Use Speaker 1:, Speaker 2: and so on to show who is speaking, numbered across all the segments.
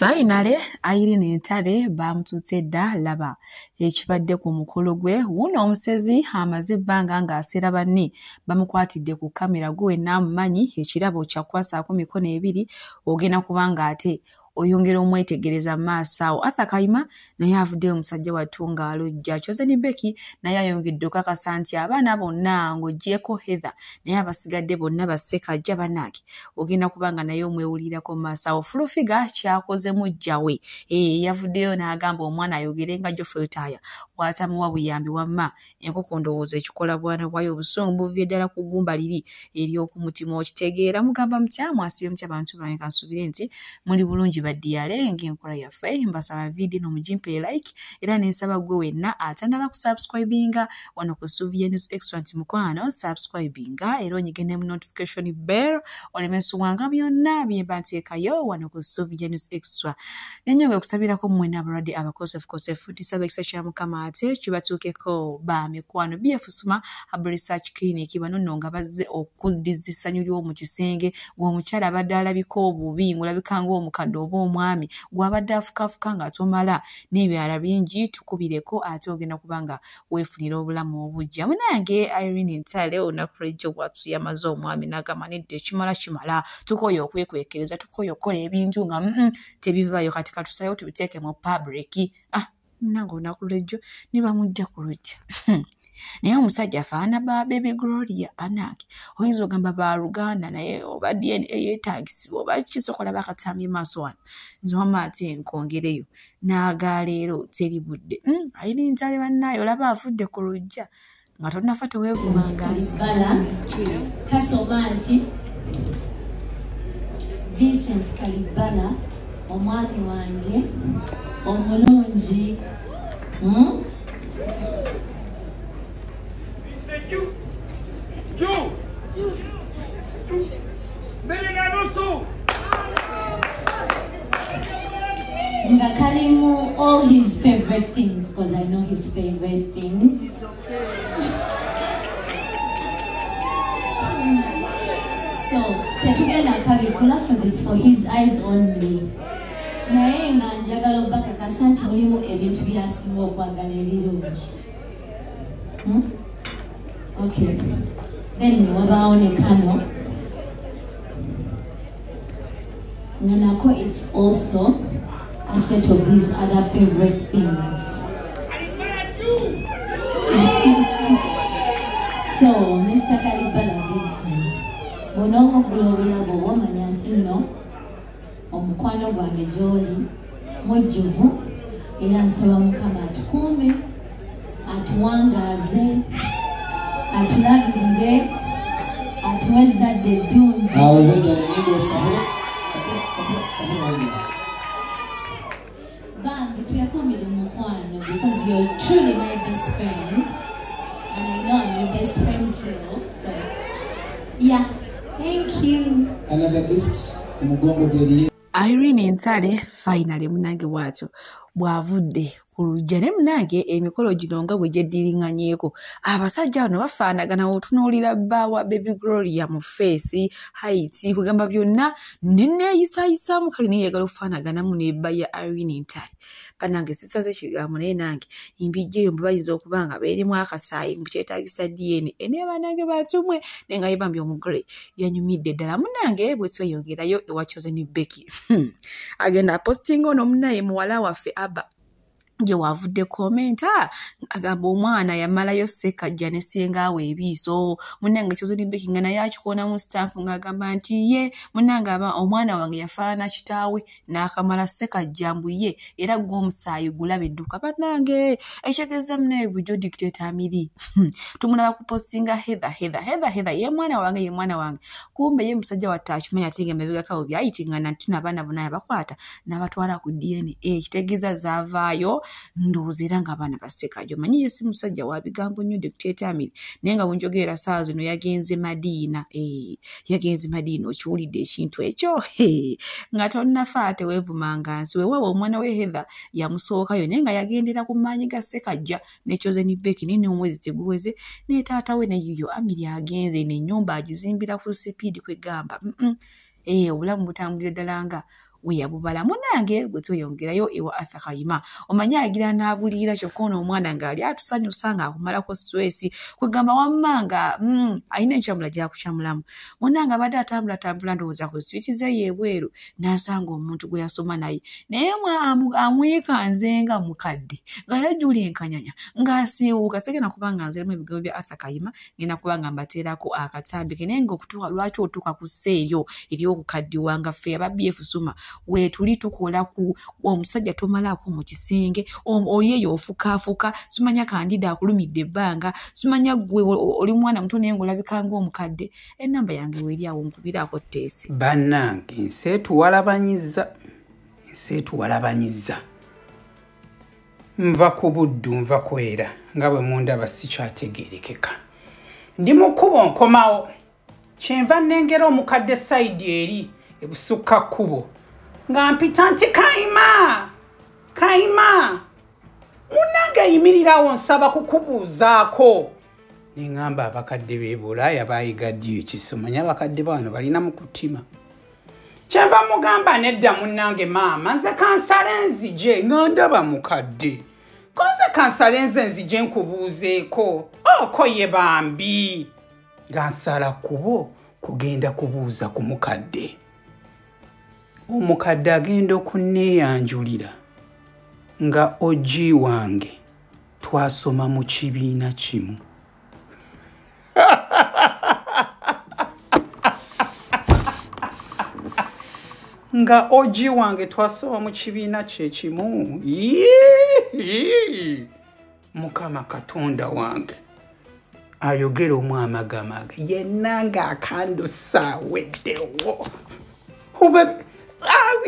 Speaker 1: Finally, Irene Ntale bamututse dda laba ekibadde ku mukolo gwe. Wuno omusezi amaze ebbanga ng'aseera banne bamukwatidde ku kamera gwe n'amumanyi ekirabo kyakwasaako mikono ebiri ogenda kubanga ate oyongera omwetegereza maaso awo. Arthur Kayima naye avuddeyo omusajja wattu ng'alojja. Chosen Becky naye ayongedde okakasa nti abaana bonna ng'oggyeko Heather naye abasigadde bonna bassekajja bannange ogenda kubanga naye omwewulirako maaso awo. Fulufiga kyakoze mujja we yavuddeyo n'agamba omwana ayogere nga Geoffrey Lutaya bw'atamuwa buyambi wamma enkoko ndowooza ekikola bwana bwayo obusungu buvye ddala ku ggumba liri ery'okumutima okitegeera. Mugamba mutya mwasibye mutya abantu bange kansubire nti muli bulungi badiyale ng'enkola yaffe mbasaba video n'omugimpe like era n'ensaba gwe wenna atandaba ku subscribinga wano ku Suvia News Extra nti mukwano subscribinga era onyigene mu notification bell olemensuwanga byonna byemba nteekayo wano ku Suvia News Extra. Nenyonga okusabirako mwena abalwadde abakosefu ntisaba ekisa kya Mukama ate kibatuukeko ba mikwano. BF Suma Herbal Research Clinic bano nno nga bazze okuddiza essanyu ly'omu kisenge ng'omukyala abadde alabika obubi ng'olabika ng'omukadde oba omwami gw'abadde afukafuka nga tomala n'ebirala bingi tukubireko ate ogenda kubanga weefunira obulamu obujja. Munange Irene Ntale olunaku lw'ejjo bw'atuyamaze omwami n'agamba nedda ekimala kimala tukoye okwekwekereza tukoye okukola ebintu nga tebivaayo kati katusayo tubiteeke mu public. Nange olunaku lw'ejjo ne bamujja ku lujja naye omusajja afaana ba Baby Gloria bannange oyinza ogamba ba Luganda naye oba DNA yeetagisibwa oba kisokola bakatambye maaso wano nze wamma ate nkongereyo n'agaleero teribudde. Irene Ntale bannaaye olaba afudde ku lujja nga tonnafa teweevumanga
Speaker 2: Kasomanti Vincent Kalibala omwami wange omulungi nga kalimu all his favorite things because I know his favorite things. So tetugenda kabikula because it's for his eyes only. Naye nga njagala obakakasa nti mulimu ebintu byasinga okwagala ebirungi. Okay. Then wabaawo ne kano. Nanako it's also a set of his other favorite things. So, Mr. Kalibala Vincent, bonomo globulabo wamanya nti nno omukwano gwange gy'oli mujjuvu era nsaba Mukama atukuume atuwangaaze atulabirire atuwe ezzadde eddungi. Bambi tuyakumire mukwano because you're truly my best friend and I know I'm your best friend too. So yeah, thank you.
Speaker 3: Another gift umugongo gweli
Speaker 1: Irene Ntale finally munange bwatyo bwavudde ku lujja ne munange emikolo gino nga bwe gyeddiringanyeeko abasajja bano bafaanagana otunuulira bbawa Baby Gloria mu face height kugamba byonna neneeyisayisaamu kale neeyagala okufaanaganamu n'ebba ya Irene Ntale bannange sisaze ekigambo naye nange imbijjeeyo mbu bayinza okuba nga beerimu akasaayi mbu kyetaagisa DNA naye bannange batumwe naye nga yebambi omugole yanyumidde ddala. Munnange bwe tweyongerayo ewa Chosen Becky agenda apostinga ono munnaye muwala waffe Abba gye wavudde komenta agamba omwana yamalayo ssekajja ne ssengawe ebiiso. Munnange Chosen Becky nga naye akikoona mu stamp ng'agamba nti ye munnange omwana wange yafaana kitaawe n'akamala ssekajja mbu ye era gw'omusaayi gulaba edduka. Bannange ekitegeeza munnaye bujo dictator amiri tumulaba ku postinga Heather ye mwana wange kumbe ye musajja watta akimanya ate ng'emabegakawo byayitingana nti n'abaana bonna yabakwata n'abatwala ku DNA ekitegeeza zaavaayo ndowooza era ng'abaana bassekajja. Omanyi ye si musajja wa bigambo nnyo dictator amiri naye nga bwenjogera saa zino yagenze Madiina okiwulidde ekintu ekyo nga tonnafa teweevumanga nsi weewaawo omwana we Heather yamusookayo naye nga yagendera ku maanyi ga ssekajja ne Chosen Becky naye n'omwezi teguweze ne taata we ne yiyo amiri agenze n'ennyumba agizimbira ku sipiidi kwegamba obulamu butambulira ddala nga weyabubala munange bwe tuyongerayo ewa Arthur Kayima omanya agira n'abulira kyokka ono omwana ng'ali atusanyusa ng'akumalako stress kwegamba wammanga ayina enkyamula gyakukyamulamu munange abadde atambula ndowooza ku switi ze yeebweru n'asanga omuntu gwe yasoma naye amwekanze nga mukadde nga yajjula enkanyanya ng'asiiwuuka segenda kubanga nziremu ebigabo bya Arthur Kayima ngenda kubanga mbateerako akatambi ke naye ng'okutuuka lwaki otuuka ku sseeyo eri okukaddiwa nga ffe aba BF Suma weetuli tukola ku omusajja tomalaako mu kisenge oli eyo ofukaafuka simanya kandida akulumidde ebbanga simanya gwe oli mwana muto naye ng'olabika ng'omukadde ennamba yange weeri awo nkubiraako tteesi
Speaker 4: bannange nseetuwalabanyiza nva ku buddu nva kwera nga bwe mundaba sikyategeerekeka ndi mu kkubo nkomawo kyenva nnengera omukadde sayidi eri ebusukka kkubo nga mpita nti Kayima munnange yimirirawo nsaba kukubuuzaako neŋŋamba abakadde b'e Bulaaya baayiga ddiyo ekisomanya abakadde bano balina mu kutima kyenva mugamba nedda munnange maama nze kansale nzije nga ndaba mukadde konze kansale nzije nkubuuzeeko oko ye bambi nga nsala kkubo kugenda kubuuza ku mukadde omukadde agenda okunneeyanjulira nga oji wange twasoma mu kibiina kimu nga oji wange twasoma mu kibiina kye kimu Mukama Katonda wange ayogera omu amagamaga yenna ng'akandusa weddewo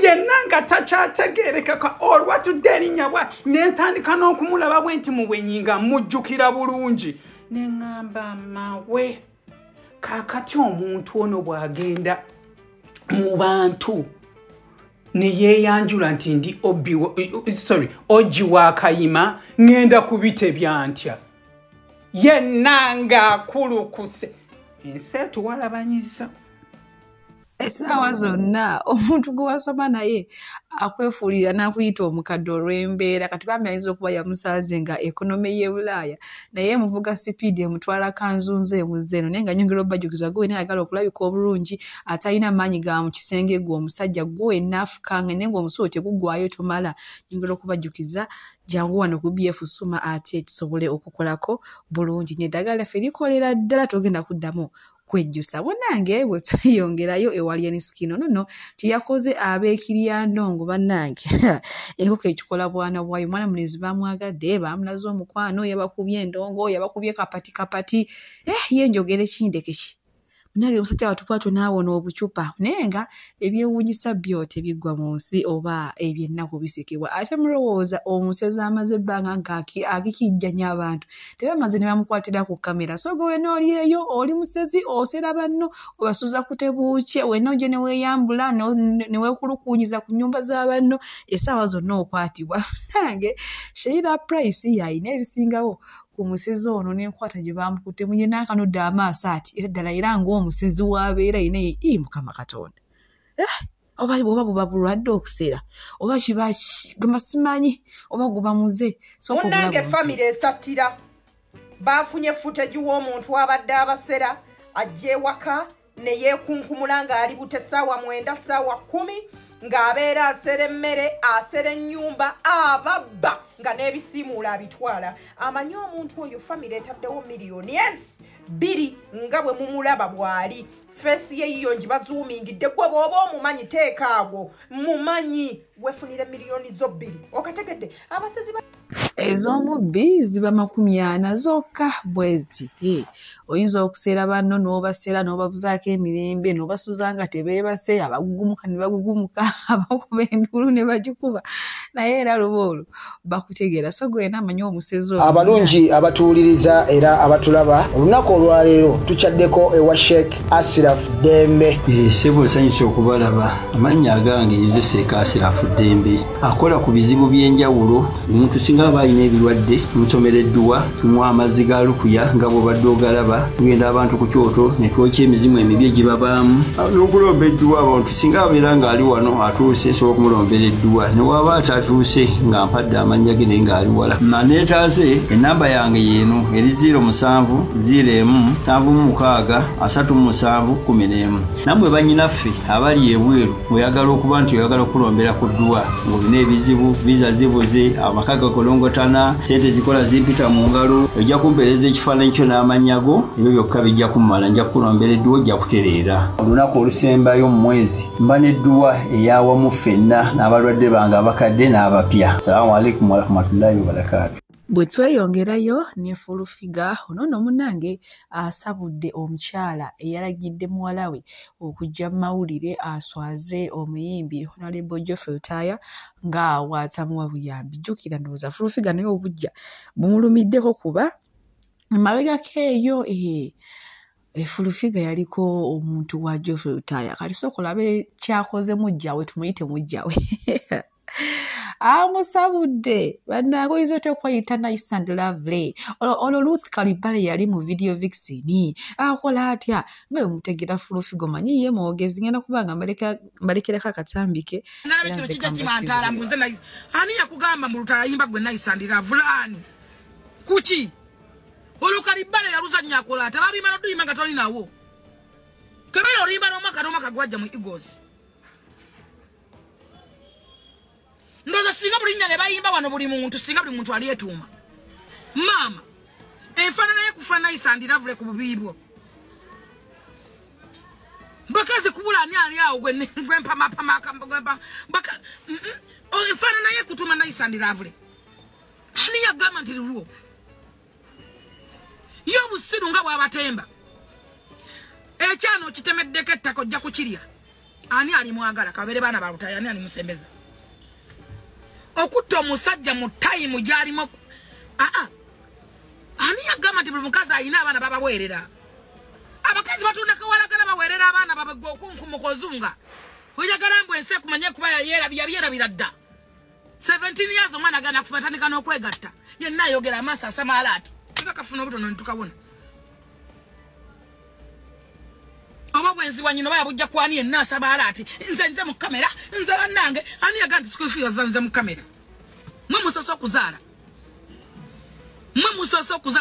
Speaker 4: yenna nga takyategeerekeka olwatudde erinnya bwa neetandika n'okumulaba bwe nti mu bwenyinga mujjukira bulungi ne ŋŋamba mawe kaakati omuntu ono bw'agenda mu bantu ne yeeyanjula nti ndi oji wa Kayima ŋŋenda kubitebya ntya yenna ng'akulukuse enseetuwalabanyiza
Speaker 1: essaawa zonna omuntu gwe wasoma naye akwefuulira n'akuyita omukadde olw'embeera kati bambi ayinza okuba yamusaaze nga ekonome y'e Bulaaya naye muvuga sipiidi emutwala kanzunze emuzze eno naye nga nyongera obbajukiza gwe wena ayagala okulabika obulungi ate alina amaanyi ga mu kisenge gwe omusajja gwe wena afukanga naye ng'omusulo teguggwayo tomala nyongera okubajjukiza jangu wano ku BF Suma ate tusobole okukolako bulungi n'eddagala laffe likolera ddala togenda kuddamu kwejjusa bonnange bwe tuyongerayo ewali enisikino nono tiyakoze abeekiriyandongo bannange enkoko ekikola bwana bwayo mwana mulenzi bamwagadde bamulaze omukwano yabakubye endongo yabakubye kapati yenjogere kindekeki munange omusajja watukwatwe naawona obucupa naye nga ebyewuunyisa byo tebiggwa mu nsi oba ebyennaku bisikibwa ate mulowooza omusezi amaze ebbanga ng'akikijjanya abantu tebamaze ne bamukwatira ku kamera so gwe wena oli eyo oli musezi osera banno obasuuza kutebuukye wena oje ne weeyambula ne weekulukuunyiza ku nnyumba z'abanno essaawa zonna okwatibwa nange Sheila Price yayina ebisingawo ku musezi ono n'enkwata gye bamukutte munye n'akanudde amaaso ati era ddala era ng'omusezi w'abeera yina Mukama Katonda oba buba bulwadde okusera oba kiba gamba simanyi oba guba muze
Speaker 5: munnange famire esattira baafunye footage w'omuntu abadde abasera ajja ewaka ne yeekunkumula ng'ali bute ssaawa 9 ssaawa 10 ng'abeera asera emmere asera ennyumba ababba nga n'ebisiimuula abitwala amanyi omuntu oyo famire etaddewo miliyoni 2 nga bwe mumulaba bw'ali feesi ye yiyo ngibazuumingidde gwe bw'oba omumanyi teeka agwo mumanyi wefunire miliyoni zo 2 okategedde abasezi
Speaker 1: ez'omubbi ziba 40 zokka bwezi oyinza okuseera banno n'obasera n'obabuzaako emirembe n'obasuuza nga tebeebase abagugumuka ne bagugumuka abakuba endulu ne bagikuba naye era luboolo bakutegeera so gwena amanyi omusezi
Speaker 6: abalungi abatuwuliriza era abatulaba olunaku olwaleero tucaddeko ewa Sheikh Ashraf Dembe.
Speaker 7: Sebo sanyusa okubalaba amannya agange Seeka Ashraf Dembe akola ku bizibu by'enjawulo omuntu singa aba alina ebirwadde musomereddwa tumuwa amazzi ga lukuya nga bw'obadde ogalaba tugenda abantu ku kyoto ne twokya emizimu emibi egibabaamu n'okulomba edduwa abantu singa abeera ng'ali wano atuuse sobola okumulombera edduwa ne waba atatuuse nga mpadde amannya ge naye ng'ali wala neetaase ennamba yange yeeno eri 0707363711 nammwe bannyinaffe abali ebweru oyagala okuba nti oyagala okulombera ku dduwa ng'olina ebizibu viza zibuze amaka gakolongotana sente zikola zimpita mu ngalo ojja kumpeereza ekifaananyi kyo n'amannya go ebyo byokka bijja kummala nja kukulombera edduwa ojja kutereera olunaku olusembayo mu mwezi mba n'edduwa eyawamu ffenna n'abalwadde bange abakadde n'abapya. Salaamu alaikum warahmatullahi wabarakatuh.
Speaker 1: bwe tweyongerayo ne fulufiga ono munnange asabudde omukyala eyalagidde muwala we okujja mu mawulire aswaze omuyimbi Honorable Geoffrey Rutaya nga waatamuwa buyambi. Jjukira ndowooza fulufiga naye obujja bumulumiddeko kuba mabegako eyo fulufiga yaliko omuntu wa Geoffrey Rutaya kati sooka olabe kyakoze mujjawe tumuyite mujjawe amusabudde bannange oyinza otya okwayita nice and lovely olwo Ruth Kalibale yali mu video vixen akola atya nga wemutegera fulufiga omanyi ye mwogezi ngenda kubanga mbalekeraku akatambike
Speaker 5: ani yakugamba mu Rutaya yimba gwe nice and lovely kuki olwo Kalibale yaluzannya akola atya balimba noduyimba nga toli nawo kebera olimba n'omwaka gwajja mu Eagles ndoza singa buli nnya ne bayimba wano buli muntu singa buli muntu ali etuuma mama enfaanana ye kufa nice and lovely ku bubiibwo mbakaze kubula ani ali awo gwempamapama enfaanana ye kutuma nice and lovely ani yagamba nti lulwo yo busiru nga bw'abatemba ekyano kitemeddeko ettaka ojja kukirya ani ali mwagala kabere baana ba Rutaya ani ali musembeza okutta omusajja mu time gyalimo ani yagamba nti buli mukazi ayina abaana babaweerera abakazi batunda kawalagala baweerera abaana babagwa okunkumukuzunga oyagala mbwe ensi kumanye kuba yabyerabira dda 17 years omwana agana kufatandika n'okwegatta yenna ayogera amaaso asamaalaati singa kafuna obutono nitukabona oba bwenzi wanyino baya bujja kwani yenna asamaalaati nze mu kamera nze bannange ani yagamba nti school fees zanze mu kamera mwe musoso okuzaala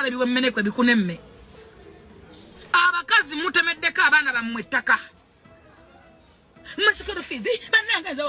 Speaker 5: ebiwe mmenekwe bikunemme abakazi mutemeddeko abaana bammwe ettaka mwe school fees bannange nze